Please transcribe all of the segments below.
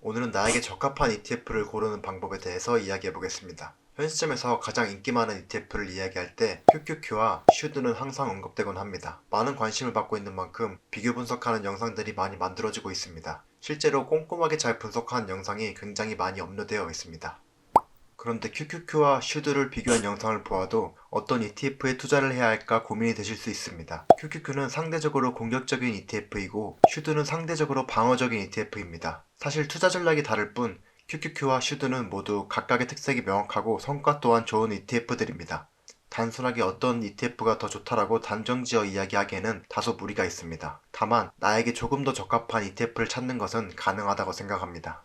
오늘은 나에게 적합한 ETF를 고르는 방법에 대해서 이야기해 보겠습니다. 현 시점에서 가장 인기 많은 ETF를 이야기할 때 QQQ와 슈드는 항상 언급되곤 합니다. 많은 관심을 받고 있는 만큼 비교 분석하는 영상들이 많이 만들어지고 있습니다. 실제로 꼼꼼하게 잘 분석한 영상이 굉장히 많이 업로드되어 있습니다. 그런데 QQQ와 슈드를 비교한 영상을 보아도 어떤 ETF에 투자를 해야 할까 고민이 되실 수 있습니다. QQQ는 상대적으로 공격적인 ETF이고 슈드는 상대적으로 방어적인 ETF입니다. 사실 투자 전략이 다를 뿐 QQQ와 슈드는 모두 각각의 특색이 명확하고 성과 또한 좋은 ETF들입니다. 단순하게 어떤 ETF가 더 좋다라고 단정지어 이야기하기에는 다소 무리가 있습니다. 다만 나에게 조금 더 적합한 ETF를 찾는 것은 가능하다고 생각합니다.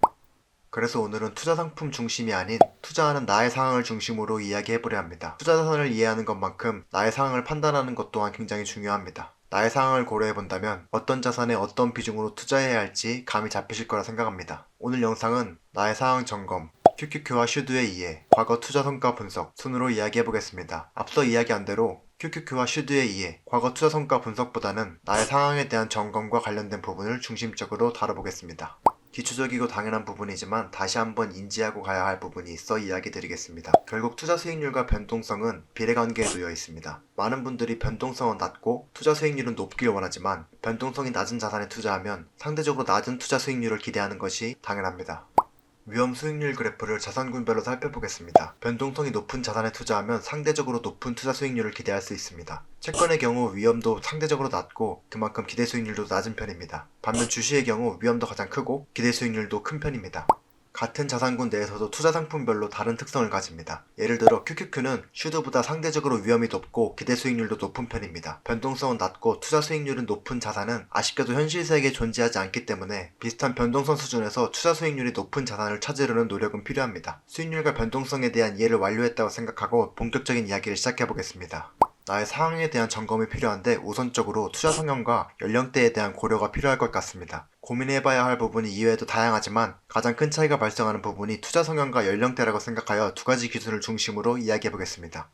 그래서 오늘은 투자 상품 중심이 아닌 투자하는 나의 상황을 중심으로 이야기해보려 합니다. 투자 자산을 이해하는 것만큼 나의 상황을 판단하는 것 또한 굉장히 중요합니다. 나의 상황을 고려해본다면 어떤 자산에 어떤 비중으로 투자해야 할지 감이 잡히실 거라 생각합니다. 오늘 영상은 나의 상황 점검, QQQ와 슈드의 이해, 과거 투자 성과 분석 순으로 이야기해보겠습니다. 앞서 이야기한 대로 QQQ와 슈드의 이해, 과거 투자 성과 분석보다는 나의 상황에 대한 점검과 관련된 부분을 중심적으로 다뤄보겠습니다. 기초적이고 당연한 부분이지만 다시 한번 인지하고 가야 할 부분이 있어 이야기 드리겠습니다. 결국 투자 수익률과 변동성은 비례관계에 놓여 있습니다. 많은 분들이 변동성은 낮고 투자 수익률은 높길 원하지만 변동성이 낮은 자산에 투자하면 상대적으로 낮은 투자 수익률을 기대하는 것이 당연합니다. 위험 수익률 그래프를 자산군별로 살펴보겠습니다. 변동성이 높은 자산에 투자하면 상대적으로 높은 투자 수익률을 기대할 수 있습니다. 채권의 경우 위험도 상대적으로 낮고 그만큼 기대 수익률도 낮은 편입니다. 반면 주식의 경우 위험도 가장 크고 기대 수익률도 큰 편입니다. 같은 자산군 내에서도 투자 상품별로 다른 특성을 가집니다. 예를 들어 QQQ는 슈드보다 상대적으로 위험이 높고 기대 수익률도 높은 편입니다. 변동성은 낮고 투자 수익률은 높은 자산은 아쉽게도 현실 세계에 존재하지 않기 때문에 비슷한 변동성 수준에서 투자 수익률이 높은 자산을 찾으려는 노력은 필요합니다. 수익률과 변동성에 대한 이해를 완료했다고 생각하고 본격적인 이야기를 시작해보겠습니다. 나의 상황에 대한 점검이 필요한데 우선적으로 투자 성향과 연령대에 대한 고려가 필요할 것 같습니다. 고민해봐야 할 부분이 이외에도 다양하지만 가장 큰 차이가 발생하는 부분이 투자 성향과 연령대라고 생각하여 두 가지 기준을 중심으로 이야기해보겠습니다.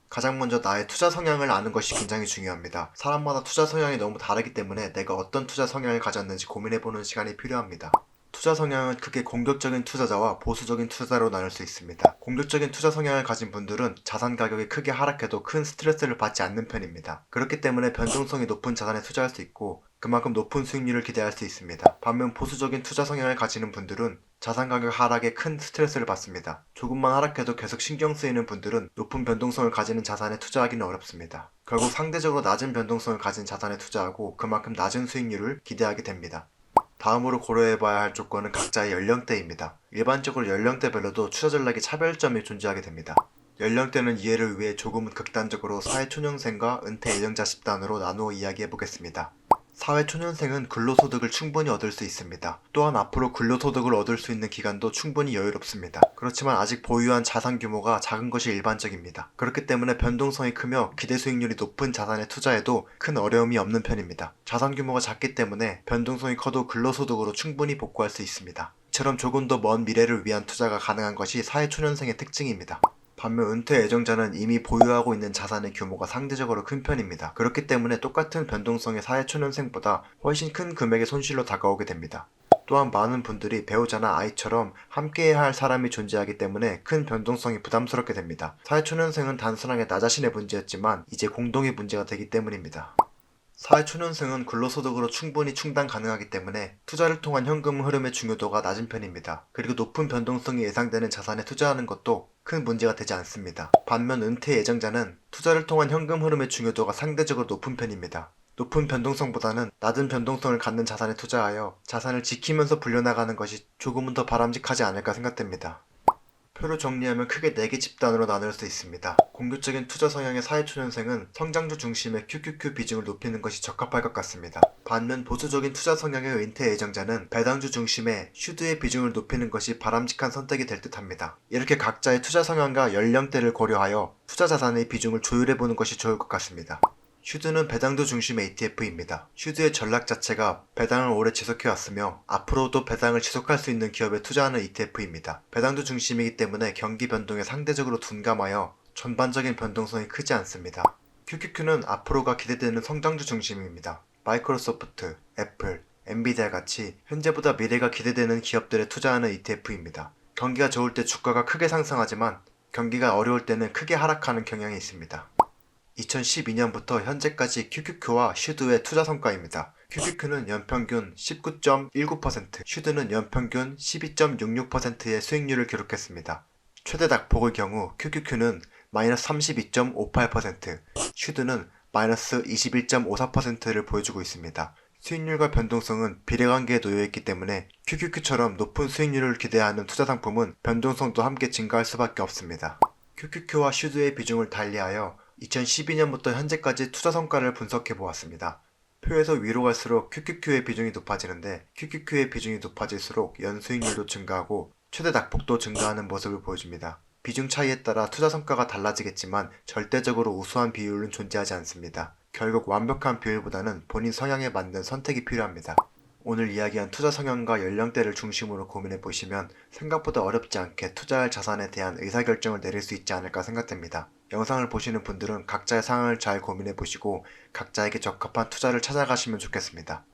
가장 먼저 나의 투자 성향을 아는 것이 굉장히 중요합니다. 사람마다 투자 성향이 너무 다르기 때문에 내가 어떤 투자 성향을 가졌는지 고민해보는 시간이 필요합니다. 투자 성향은 크게 공격적인 투자자와 보수적인 투자자로 나눌 수 있습니다. 공격적인 투자 성향을 가진 분들은 자산 가격이 크게 하락해도 큰 스트레스를 받지 않는 편입니다. 그렇기 때문에 변동성이 높은 자산에 투자할 수 있고 그만큼 높은 수익률을 기대할 수 있습니다. 반면 보수적인 투자 성향을 가지는 분들은 자산 가격 하락에 큰 스트레스를 받습니다. 조금만 하락해도 계속 신경 쓰이는 분들은 높은 변동성을 가지는 자산에 투자하기는 어렵습니다. 결국 상대적으로 낮은 변동성을 가진 자산에 투자하고 그만큼 낮은 수익률을 기대하게 됩니다. 다음으로 고려해봐야 할 조건은 각자의 연령대입니다. 일반적으로 연령대별로도 투자 전략의 차별점이 존재하게 됩니다. 연령대는 이해를 위해 조금은 극단적으로 사회초년생과 은퇴 예정자 집단으로 나누어 이야기해보겠습니다. 사회초년생은 근로소득을 충분히 얻을 수 있습니다. 또한 앞으로 근로소득을 얻을 수 있는 기간도 충분히 여유롭습니다. 그렇지만 아직 보유한 자산 규모가 작은 것이 일반적입니다. 그렇기 때문에 변동성이 크며 기대 수익률이 높은 자산에 투자해도 큰 어려움이 없는 편입니다. 자산 규모가 작기 때문에 변동성이 커도 근로소득으로 충분히 복구할 수 있습니다. 이처럼 조금 더 먼 미래를 위한 투자가 가능한 것이 사회초년생의 특징입니다. 반면 은퇴 예정자는 이미 보유하고 있는 자산의 규모가 상대적으로 큰 편입니다. 그렇기 때문에 똑같은 변동성의 사회초년생보다 훨씬 큰 금액의 손실로 다가오게 됩니다. 또한 많은 분들이 배우자나 아이처럼 함께해야 할 사람이 존재하기 때문에 큰 변동성이 부담스럽게 됩니다. 사회초년생은 단순하게 나 자신의 문제였지만 이제 공동의 문제가 되기 때문입니다. 사회초년생은 근로소득으로 충분히 충당 가능하기 때문에 투자를 통한 현금 흐름의 중요도가 낮은 편입니다. 그리고 높은 변동성이 예상되는 자산에 투자하는 것도 큰 문제가 되지 않습니다. 반면 은퇴 예정자는 투자를 통한 현금 흐름의 중요도가 상대적으로 높은 편입니다. 높은 변동성보다는 낮은 변동성을 갖는 자산에 투자하여 자산을 지키면서 불려나가는 것이 조금은 더 바람직하지 않을까 생각됩니다. 표로 정리하면 크게 4개 집단으로 나눌 수 있습니다. 공격적인 투자 성향의 사회초년생은 성장주 중심의 QQQ 비중을 높이는 것이 적합할 것 같습니다. 반면 보수적인 투자 성향의 은퇴 예정자는 배당주 중심의 슈드의 비중을 높이는 것이 바람직한 선택이 될 듯합니다. 이렇게 각자의 투자 성향과 연령대를 고려하여 투자 자산의 비중을 조율해보는 것이 좋을 것 같습니다. 슈드는 배당주 중심의 ETF입니다. 슈드의 전략 자체가 배당을 오래 지속해왔으며 앞으로도 배당을 지속할 수 있는 기업에 투자하는 ETF입니다. 배당주 중심이기 때문에 경기 변동에 상대적으로 둔감하여 전반적인 변동성이 크지 않습니다. QQQ는 앞으로가 기대되는 성장주 중심입니다. 마이크로소프트, 애플, 엔비디아 같이 현재보다 미래가 기대되는 기업들에 투자하는 ETF입니다. 경기가 좋을 때 주가가 크게 상승하지만 경기가 어려울 때는 크게 하락하는 경향이 있습니다. 2012년부터 현재까지 QQQ와 슈드의 투자 성과입니다. QQQ는 연평균 19.19%, 슈드는 연평균 12.66%의 수익률을 기록했습니다. 최대 낙폭의 경우 QQQ는 마이너스 32.58%, 슈드는 마이너스 21.54%를 보여주고 있습니다. 수익률과 변동성은 비례관계에 놓여있기 때문에 QQQ처럼 높은 수익률을 기대하는 투자 상품은 변동성도 함께 증가할 수밖에 없습니다. QQQ와 슈드의 비중을 달리하여 2012년부터 현재까지 투자 성과를 분석해 보았습니다. 표에서 위로 갈수록 QQQ의 비중이 높아지는데 QQQ의 비중이 높아질수록 연수익률도 증가하고 최대 낙폭도 증가하는 모습을 보여줍니다. 비중 차이에 따라 투자 성과가 달라지겠지만 절대적으로 우수한 비율은 존재하지 않습니다. 결국 완벽한 비율보다는 본인 성향에 맞는 선택이 필요합니다. 오늘 이야기한 투자 성향과 연령대를 중심으로 고민해 보시면 생각보다 어렵지 않게 투자할 자산에 대한 의사결정을 내릴 수 있지 않을까 생각됩니다. 영상을 보시는 분들은 각자의 상황을 잘 고민해 보시고 각자에게 적합한 투자를 찾아가시면 좋겠습니다.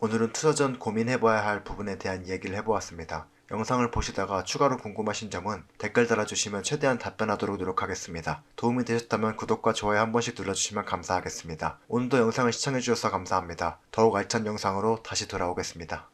오늘은 투자 전 고민해봐야 할 부분에 대한 이야기를 해보았습니다. 영상을 보시다가 추가로 궁금하신 점은 댓글 달아주시면 최대한 답변하도록 노력하겠습니다. 도움이 되셨다면 구독과 좋아요 한 번씩 눌러주시면 감사하겠습니다. 오늘도 영상을 시청해주셔서 감사합니다. 더욱 알찬 영상으로 다시 돌아오겠습니다.